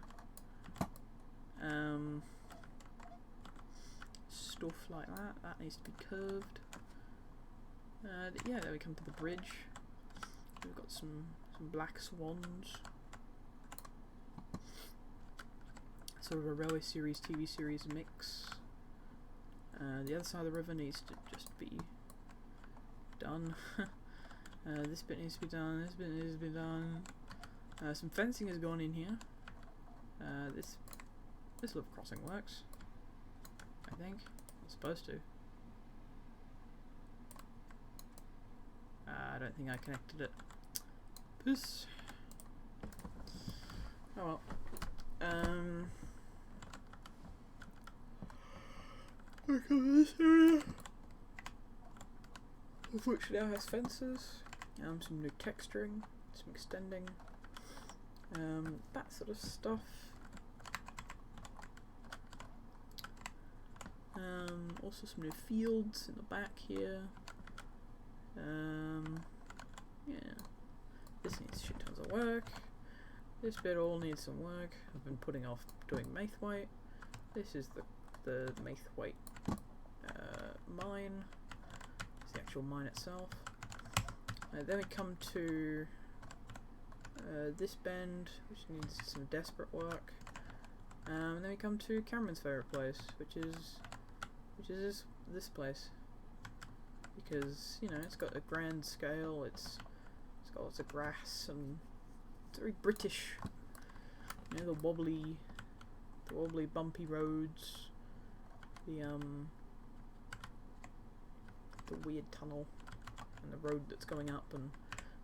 S1: stuff like that. That needs to be curved. Yeah, there we come to the bridge. We've got some black swans. Sort of a Railway Series TV series mix. The other side of the river needs to just be done. This bit needs to be done. This bit needs to be done. Some fencing has gone in here. This little crossing works, I think. It's supposed to. I don't think I connected it. This. Oh well. Look at this area, of which now has fences. Some new texturing, some extending, that sort of stuff. Also some new fields in the back here. Yeah, this needs shit tons of work. This bit all needs some work. I've been putting off doing Maithwaite. This is the Maithwaite mine. It's the actual mine itself. Then we come to this bend, which needs some desperate work. And then we come to Cameron's favourite place, which is this place, because you know it's got a grand scale. It's got lots of grass and it's very British. You know, the wobbly, bumpy roads, the weird tunnel, and the road that's going up, and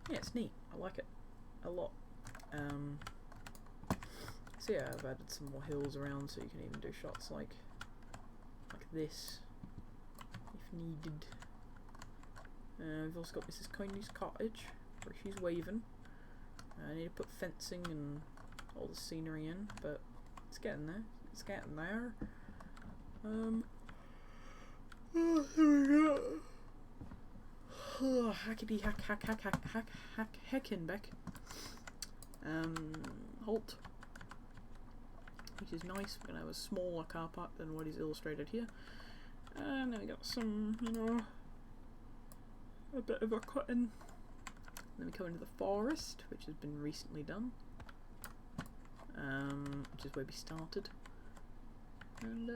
S1: yeah, it's neat. I like it a lot. So yeah, I've added some more hills around so you can even do shots like this if needed. We've also got Mrs. Kindly's cottage where she's waving. I need to put fencing and all the scenery in, but it's getting there. It's getting there. Here we go. Hackety Heckenbeck. Halt. Which is nice. We're gonna have a smaller car park than what is illustrated here. And then we got some, you know, a bit of a cutting. Then we come into the forest, which has been recently done. Which is where we started. And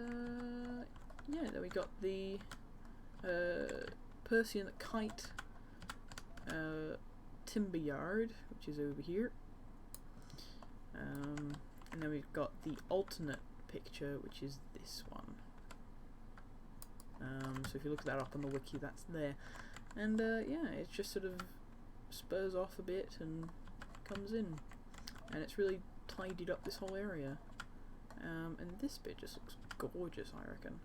S1: yeah, then we got the Percy and the Kite timber yard, which is over here. And then we've got the alternate picture, which is this one. So if you look that up on the wiki, that's there. And yeah, it just sort of spurs off a bit and comes in. And it's really tidied up this whole area. And this bit just looks gorgeous, I reckon.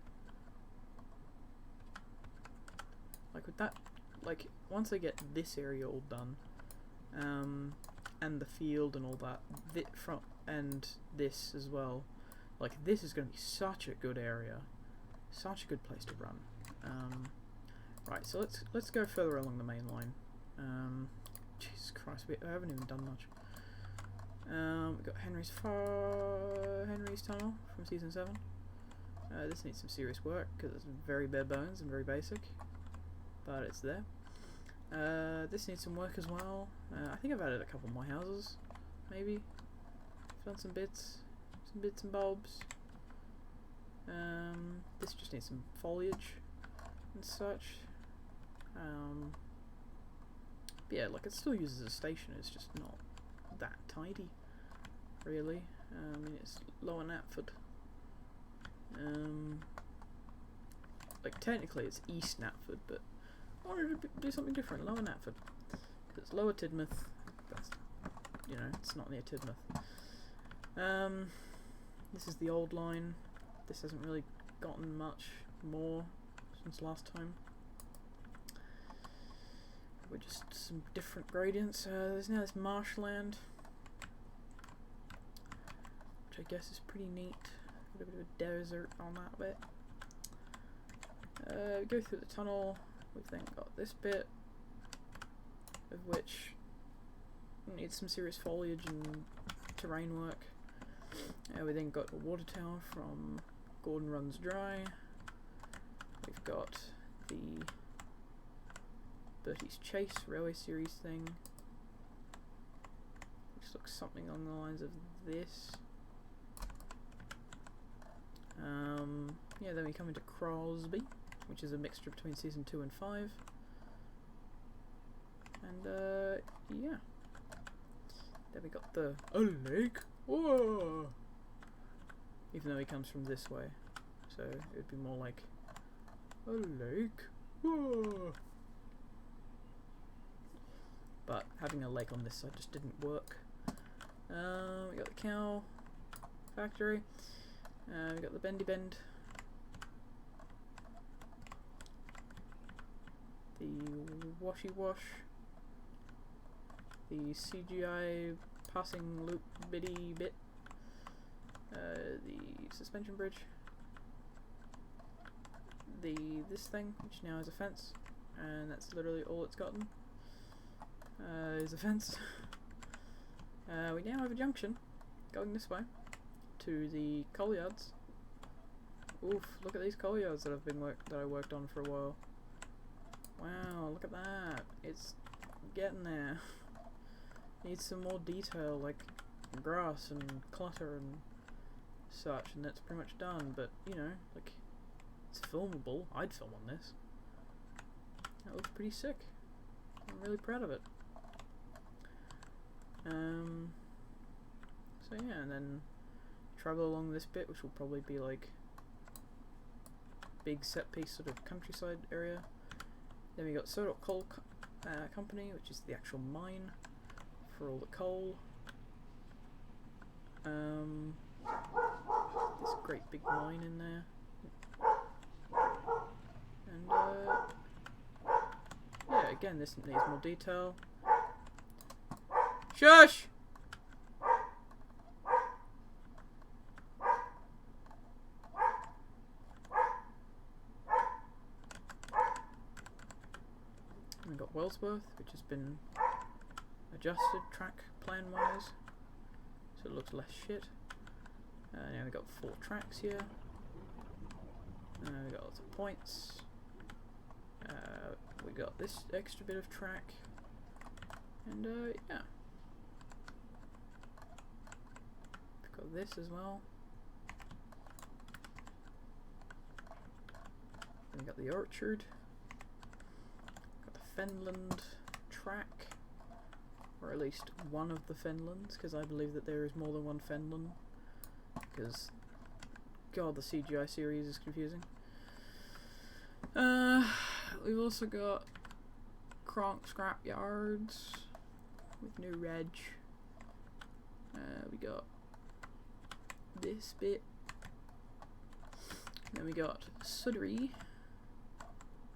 S1: Like with that, like once I get this area all done, and the field and all that, and this as well, like this is going to be such a good area, such a good place to run. Right, so let's go further along the main line. Jesus Christ, I haven't even done much. We've got Henry's Tunnel from season 7. This needs some serious work because it's very bare bones and very basic, but it's there. This needs some work as well. I think I've added a couple more houses, maybe. Done some bits and bobs. This just needs some foliage and such. But yeah, like it still uses a station. It's just not that tidy, really. I mean, it's Lower Knapford. Like technically it's East Knapford, but I wanted to do something different. Lower Knapford. It's Lower Tidmouth. That's, you know, it's not near Tidmouth. This is the old line. This hasn't really gotten much more since last time. We're just some different gradients. There's now this marshland, which I guess is pretty neat. Got a bit of a desert on that bit. We go through the tunnel. We've then got this bit, of which needs some serious foliage and terrain work. We then got a water tower from Gordon Runs Dry. We've got the Bertie's Chase Railway Series thing, which looks something along the lines of this. Yeah, then we come into Crosby, which is a mixture between Season 2 and 5. And, yeah. Then we got the a lake. Whoa! Even though he comes from this way. So it would be more like a lake. Whoa! But having a lake on this side just didn't work. We got the cow factory. We got the bendy bend. The washy wash. The CGI passing loop bitty bit. The suspension bridge. This thing, which now is a fence, and that's literally all it's gotten. Is a fence. We now have a junction going this way to the coal yards. Oof! Look at these coal yards that I worked on for a while. Wow! Look at that! It's getting there. Needs some more detail, like grass and clutter and such, and that's pretty much done. But you know, like, it's filmable. I'd film on this. That looks pretty sick. I'm really proud of it. So yeah, and then travel along this bit, which will probably be like big set piece sort of countryside area. Then we got Sodok Coal Company, which is the actual mine for all the coal. This great big mine in there. And yeah, again, this needs more detail. Shush! We've got Wellsworth, which has been adjusted track plan wise, so it looks less shit. Now we've got 4 tracks here. We've got lots of points. We got this extra bit of track, and yeah, we've got this as well. Then we got the orchard. Got the Fenland track, or at least one of the Fenlands, because I believe that there is more than one Fenland. Because, God, the CGI series is confusing. We've also got Kronk scrap yards with new reg. We got this bit. Then we got Sudbury,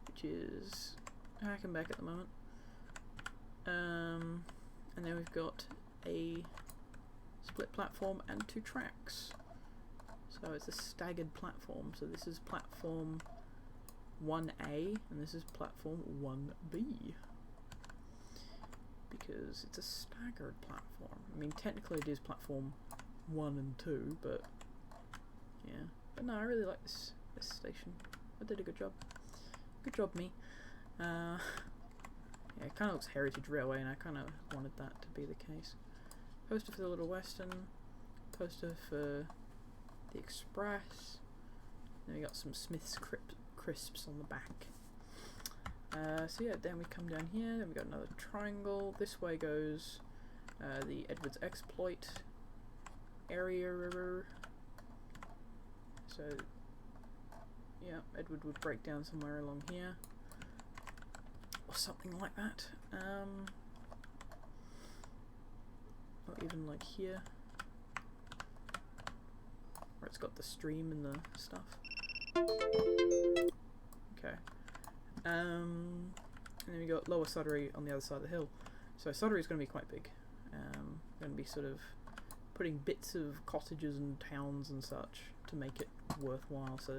S1: which is Hackenbeck at the moment. And then we've got a split platform and 2 tracks. So it's a staggered platform. So this is platform 1A and this is platform 1B. Because it's a staggered platform. I mean, technically it is platform 1 and 2, but yeah. But no, I really like this station. I did a good job. Good job, me. Yeah, it kind of looks Heritage Railway, and I kind of wanted that to be the case. Poster for the Little Western. Poster for the Express. Then we got some Smith's crisps on the back. So yeah, then we come down here. Then we got another triangle. This way goes the Edwards Exploit area. So yeah, Edward would break down somewhere along here, or something like that. Or even like here, where it's got the stream and the stuff. Okay. And then we got Lower Sudbury on the other side of the hill. So Sudbury is going to be quite big. Going to be sort of putting bits of cottages and towns and such to make it worthwhile. So,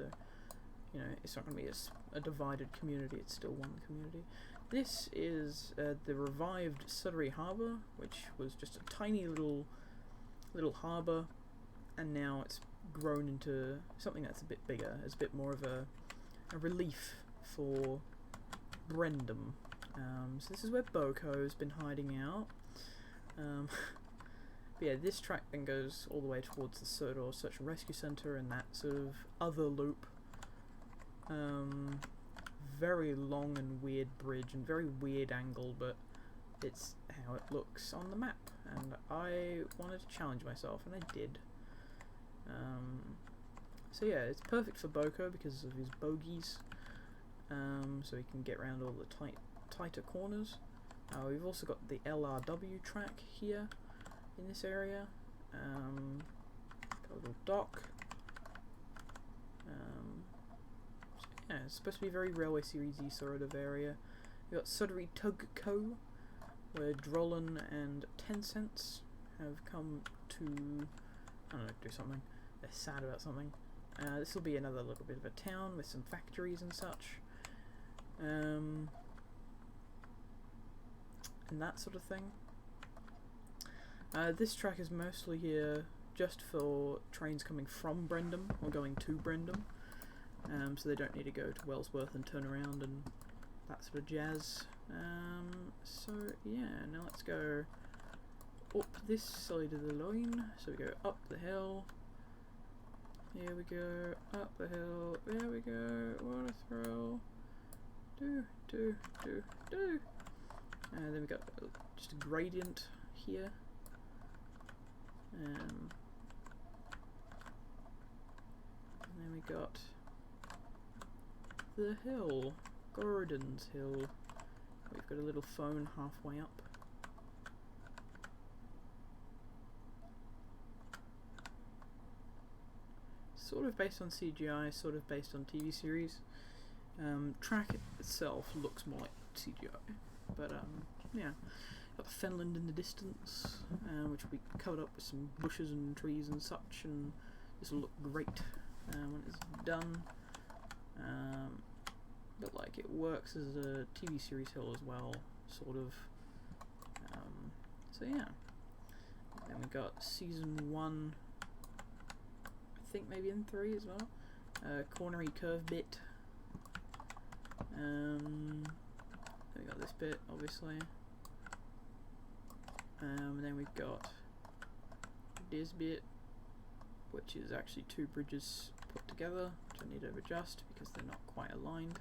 S1: you know, it's not going to be a divided community. It's still one community. This is the revived Sudbury Harbour, which was just a tiny little harbour, and now it's grown into something that's a bit bigger. It's a bit more of a a relief for Brendam. So this is where Boko's been hiding out. But yeah, this track then goes all the way towards the Sodor Search and Rescue Centre and that sort of other loop. Very long and weird bridge and very weird angle, but it's how it looks on the map, and I wanted to challenge myself, and I did. So yeah, it's perfect for Boko because of his bogies, so he can get around all the tighter corners. We've also got the LRW track here in this area. Got a little dock. So yeah, it's supposed to be a very Railway Series-y sort of area. We've got Sudbury Tug Co., where Drollen and Tencents have come to, I don't know, do something. They're sad about something. This will be another little bit of a town with some factories and such. And that sort of thing. This track is mostly here just for trains coming from Brendam or going to Brendam, so they don't need to go to Wellsworth and turn around and that sort of jazz. So yeah, now let's go up this side of the line. So we go up the hill. Here we go, up the hill. There we go. What a thrill! Do. And then we got just a gradient here. And then we got the hill, Gordon's Hill. We've got a little phone halfway up. Sort of based on CGI, sort of based on TV series. Track itself looks more like CGI, but yeah. Got the Fenland in the distance, which will be covered up with some bushes and trees and such, and this will look great when it's done. But like, it works as a TV series hill as well, sort of. So yeah. Then we got season 1, I think maybe in 3 as well. Cornery curve bit. Then we got this bit, obviously. And then we've got this bit, which is actually 2 bridges put together, which I need to adjust because they're not quite aligned.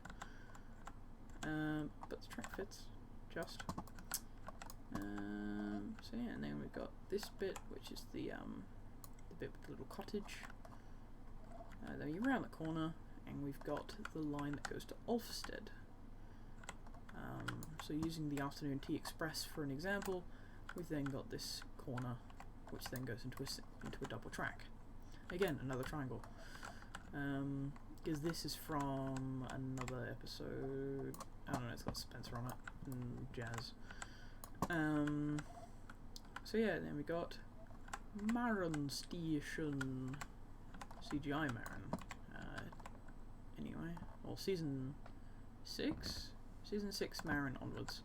S1: But the track fits just. So yeah, and then we've got this bit, which is the bit with the little cottage. Then you're around the corner, and we've got the line that goes to Ulfstead. So using the Afternoon Tea Express for an example, we've then got this corner, which then goes into a double track. Again, another triangle. Because this is from another episode. I don't know, it's got Spencer on it and jazz. So yeah, then we got Maron Station. CGI Maron. Anyway, well, season 6? Season 6 Maron onwards.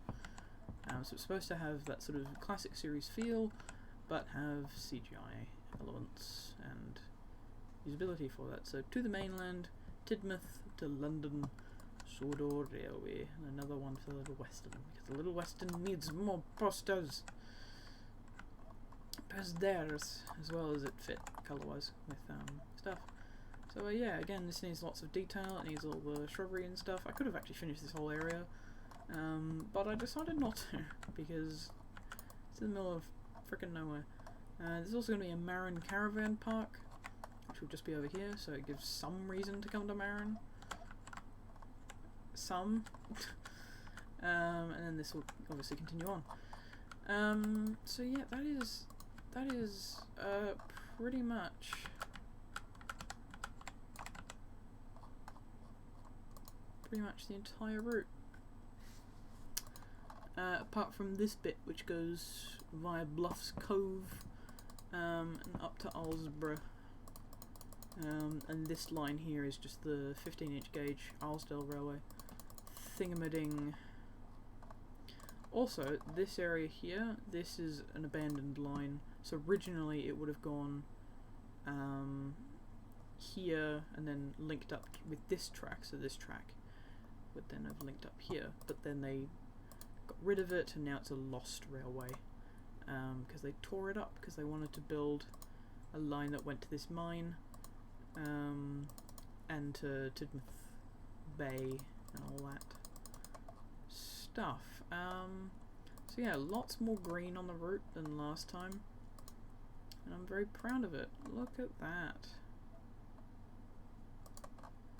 S1: So it's supposed to have that sort of classic series feel, but have CGI elements and usability for that. So to the mainland, Tidmouth to London, Sodor Railway, and another one for the Little Western, because the Little Western needs more posters. Posters, as well as it fit colour-wise with stuff. So yeah, again, this needs lots of detail. It needs all the shrubbery and stuff. I could have actually finished this whole area, but I decided not to because it's in the middle of frickin' nowhere. There's also going to be a Maron Caravan Park, which will just be over here, so it gives some reason to come to Maron. Some. And then this will obviously continue on. So yeah, that is pretty much the entire route. Apart from this bit, which goes via Bluffs Cove and up to Alsborough. And this line here is just the 15-inch gauge Arlesdale Railway thingamading. Also, this area here, this is an abandoned line. So originally it would have gone here and then linked up with this track, so this track would then have linked up here, but then they got rid of it and now it's a lost railway because they tore it up because they wanted to build a line that went to this mine and to Tidmouth Bay and all that stuff. So yeah, lots more green on the route than last time, and I'm very proud of it. Look at that.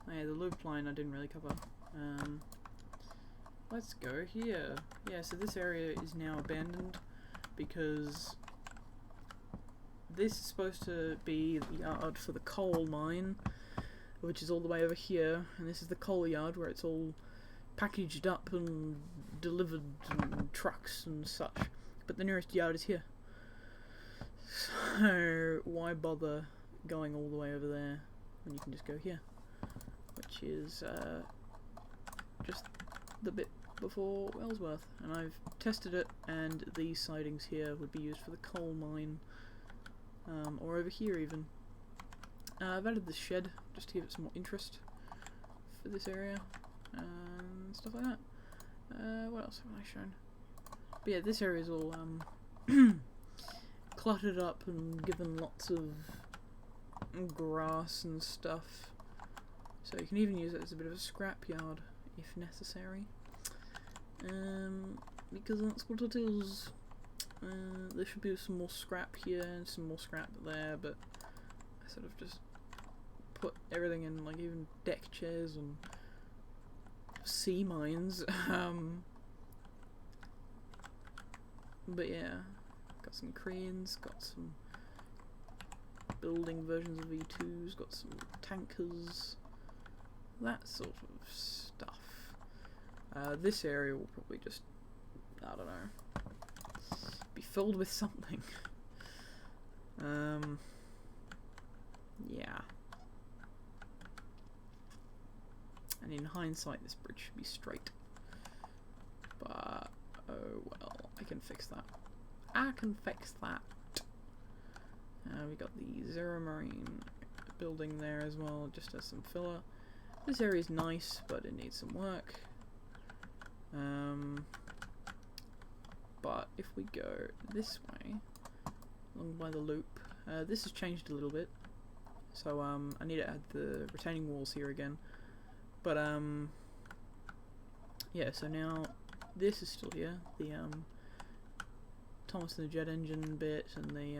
S1: Oh yeah, the loop line I didn't really cover. Let's go here. Yeah, so this area is now abandoned because this is supposed to be the yard for the coal mine, which is all the way over here, and this is the coal yard where it's all packaged up and delivered in trucks and such. But the nearest yard is here. So why bother going all the way over there when you can just go here? Which is just the bit before Wellsworth, and I've tested it, and these sidings here would be used for the coal mine, or over here even. I've added the shed just to give it some more interest for this area and stuff like that. What else have I shown? But yeah, this area is all cluttered up and given lots of grass and stuff. So you can even use it as a bit of a scrapyard if necessary. Because that's what it is. There should be some more scrap here and some more scrap there, but I sort of just put everything in, like even deck chairs and sea mines. But yeah, got some cranes, got some building versions of V2s, got some tankers, that sort of stuff. This area will probably just, I don't know, be filled with something. Yeah. And in hindsight, this bridge should be straight. But, oh well, I can fix that. I can fix that. We got the Zero Marine building there as well, just as some filler. This area is nice, but it needs some work. But if we go this way, along by the loop, this has changed a little bit. So I need to add the retaining walls here again. But yeah, so now this is still here. The Thomas and the Jet Engine bit, and the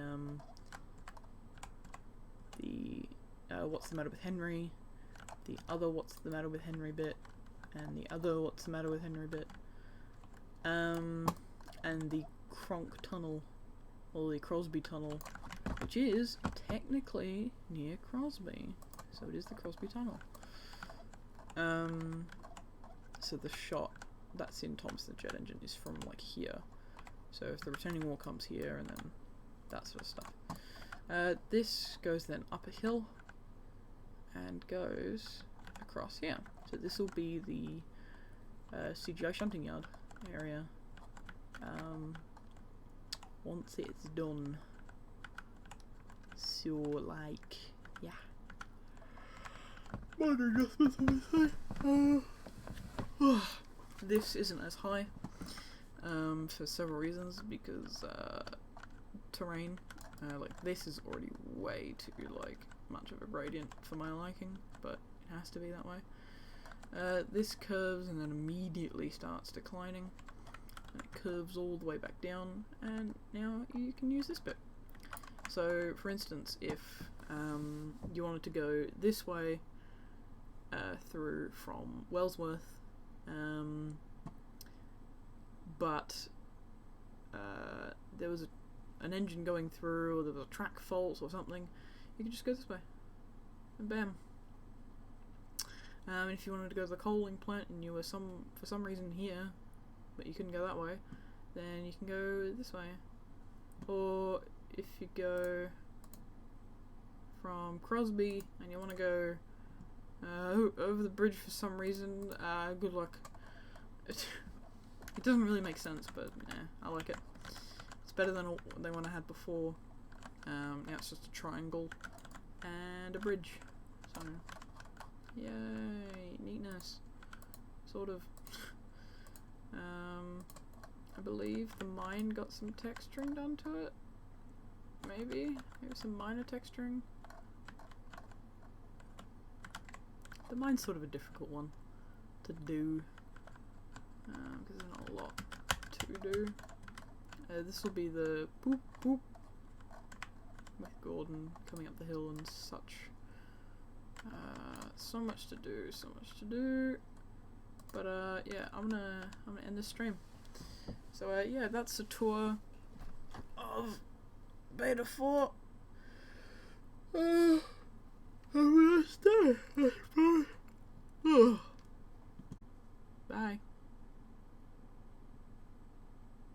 S1: What's the Matter with Henry, the other What's the Matter with Henry bit, and the other What's the Matter with Henry bit, and the Cronk Tunnel, or the Crosby Tunnel, which is technically near Crosby, so it is the Crosby Tunnel. So the shot that's in Thomas the Jet Engine is from like here, so if the retaining wall comes here and then that sort of stuff. This goes then up a hill and goes across here, so this will be the CGI shunting yard area once it's done. So like, yeah, minor adjustments obviously. This isn't as high for several reasons, because terrain, like this is already way too like much of a gradient for my liking, but it has to be that way. This curves and then immediately starts declining, and it curves all the way back down, and now you can use this bit. So for instance, if you wanted to go this way through from Wellsworth, but there was an engine going through, or there was a track fault or something, you could just go this way, and bam. If you wanted to go to the coaling plant and you were for some reason here, but you couldn't go that way, then you can go this way. Or if you go from Crosby and you want to go over the bridge for some reason, good luck. It doesn't really make sense, but yeah, I like it. It's better than the one I had before. Now it's just a triangle and a bridge. So, yay, neatness. Sort of. I believe the mine got some texturing done to it. Maybe some minor texturing. The mine's sort of a difficult one to do, because there's not a lot to do. This will be the boop boop with Gordon coming up the hill and such. So much to do, but yeah, I'm gonna end the stream. So yeah, that's a tour of Beta 4. I'm gonna stay. Bye.